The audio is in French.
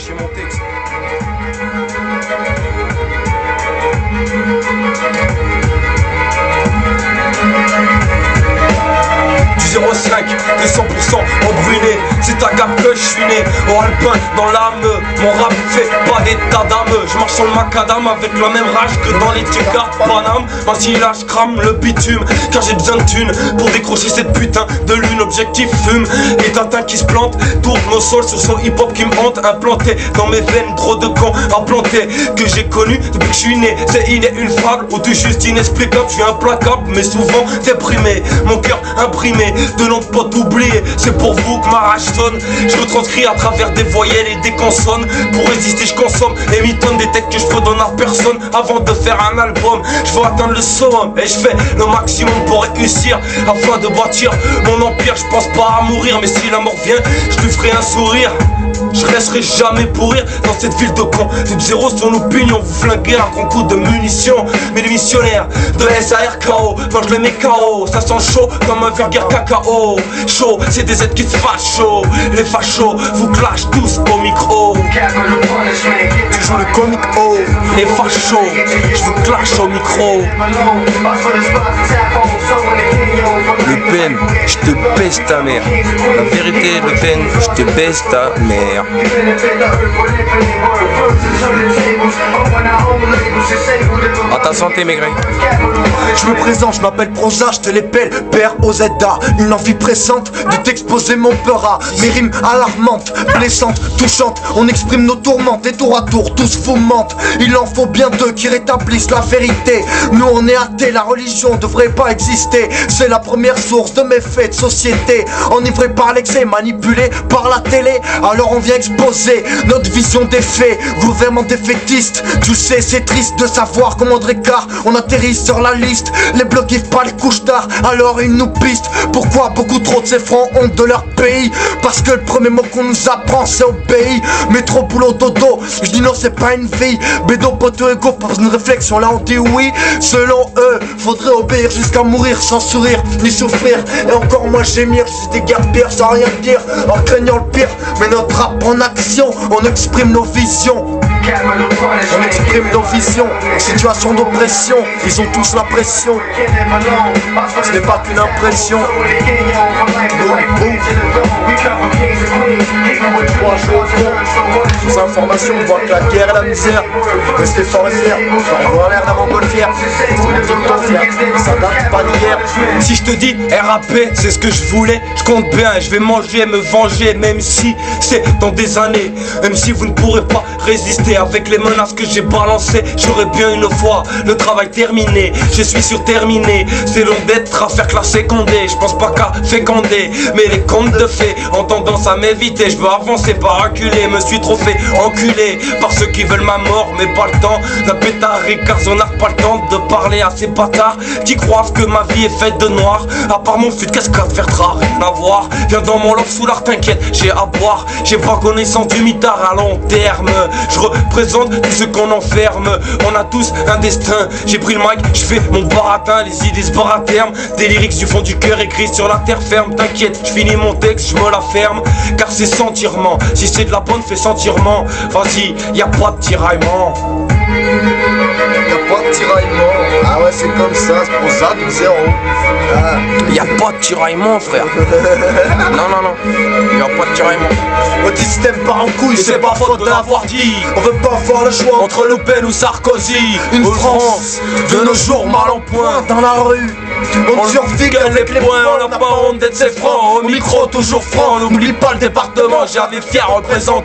chier mon texte. Du 05, des 100% embrûlés. C'est à Gap que je suis né, au alpin dans l'âme. Mon rap fait pas d'état d'âme. Je marche sur le macadam avec la même rage que dans les Tchèques Paname. Ainsi là je crame le bitume, car j'ai besoin de thunes pour décrocher cette putain de lune. Objectif fume, et Tintin qui se plante. Tourne nos sols sur son hip hop qui me hante. Implanté dans mes veines, trop de camps à planter que j'ai connu depuis que je suis né. C'est inné, une fable ou tout juste inexplicable. Je suis implacable mais souvent déprimé. Mon cœur imprimé de noms de potes oubliés. C'est pour vous que ma rage sonne. Je retranscris à travers des voyelles et des consonnes. Pour résister je consomme et m'y-tonne des têtes que je redonne à personne. Avant de faire un album, je veux atteindre le summum. Et je fais le maximum pour réussir afin de bâtir mon empire. Je pense pas à mourir, mais si la mort vient, je lui ferai un sourire. Je resterai jamais pour rire dans cette ville de cons. Type zéro son opinion, vous flinguez un grand coup de munitions. Mais les missionnaires de SARKO, quand je les mets KO, ça sent chaud comme un vulgaire cacao. Chaud, c'est des êtres qui se fâchent chaud. Les fachos vous clashent tous au micro. Tu joues le comic oh. Les fachos, je vous clash au micro. Le Pen, je te baisse ta mère. La vérité, Le Pen, je te baisse ta mère. À ta santé, Maigret. Je me présente, je m'appelle Prosa, je te l'épelle, père OZA. Une envie pressante de t'exposer mon peur. Mes rimes alarmantes, blessantes, touchantes. On exprime nos tourmentes et tour à tour tous vous mentent. Il en faut bien deux qui rétablissent la vérité. Nous on est athées, la religion devrait pas exister. C'est la première source de mes faits de société. Enivré par l'excès, manipulé par la télé. Alors on vient exposer notre vision des faits. Gouvernement défaitiste, tu sais c'est triste de savoir comment Drécart on atterrit sur la liste. Les blocs kiffent pas les couches tard, alors ils nous pistent. Pourquoi beaucoup trop de ces francs honte de leur pays? Parce que le premier mot qu'on nous apprend c'est obéi. Métro, boulot, dodo, je dis non c'est pas une vie. Bédo, poteau, ego, pose une réflexion, là on dit oui. Selon eux, faudrait obéir jusqu'à mourir sans sourire ni souffrir. Et encore moins gémir, je des guerres sans rien dire, en craignant le pire. Mais notre rap en action, on exprime nos visions. On exprime nos visions, en situation d'oppression, ils ont tous la pression. Ce n'est pas qu'une impression. Sous information, on voit que la guerre et la misère. Restez fort et fiers, avoir l'air d'un montgolfière. Ça date pas d'hier. Si je te dis RAP, c'est ce que je voulais. Je compte bien, je vais manger, me venger. Même si c'est dans des années. Même si vous ne pourrez pas résister avec les menaces que j'ai balancées. J'aurais bien une fois le travail terminé. Je suis surterminé, c'est long d'être à faire classer Condé. Je pense pas qu'à féconder, mais les contes de fées ont tendance à m'éviter. Je veux avancer, pas reculer. Me suis trop fait enculer par ceux qui veulent ma mort, mais pas le temps d'un pétard. Car on n'a pas le temps de parler à ces bâtards qui croient que ma vie est faite de noir. À part mon fut, qu'est-ce qu'à faire rien à voir. Viens dans mon love sous l'art, t'inquiète, j'ai à boire. J'ai pas connaissance du mitard à long terme. Je représente tout ce qu'on enferme. On a tous un destin. J'ai pris le mic, je fais mon baratin. Les idées se barrent à terme. Des lyrics du fond du cœur écrits sur la terre ferme. T'inquiète, je finis mon texte, je me la ferme. Car c'est sentirement. Si c'est de la bonne, fais sentirement. Vas-y, y a pas de tiraillement. Y'a pas de tiraillement. Ah ouais c'est comme ça, c'est pour ça tout zéro. Y a pas de tiraillement frère. Non, y a pas de tiraillement. Notre système part en couille, c'est pas faute de l'avoir dit. On veut pas faire le choix entre Le Pen ou Sarkozy. Une France de nos jours mal en point dans la rue. On surfigue avec les poings, on n'a pas honte d'être ses francs. Au micro toujours franc, n'oublie pas le département, j'avais fier représentant.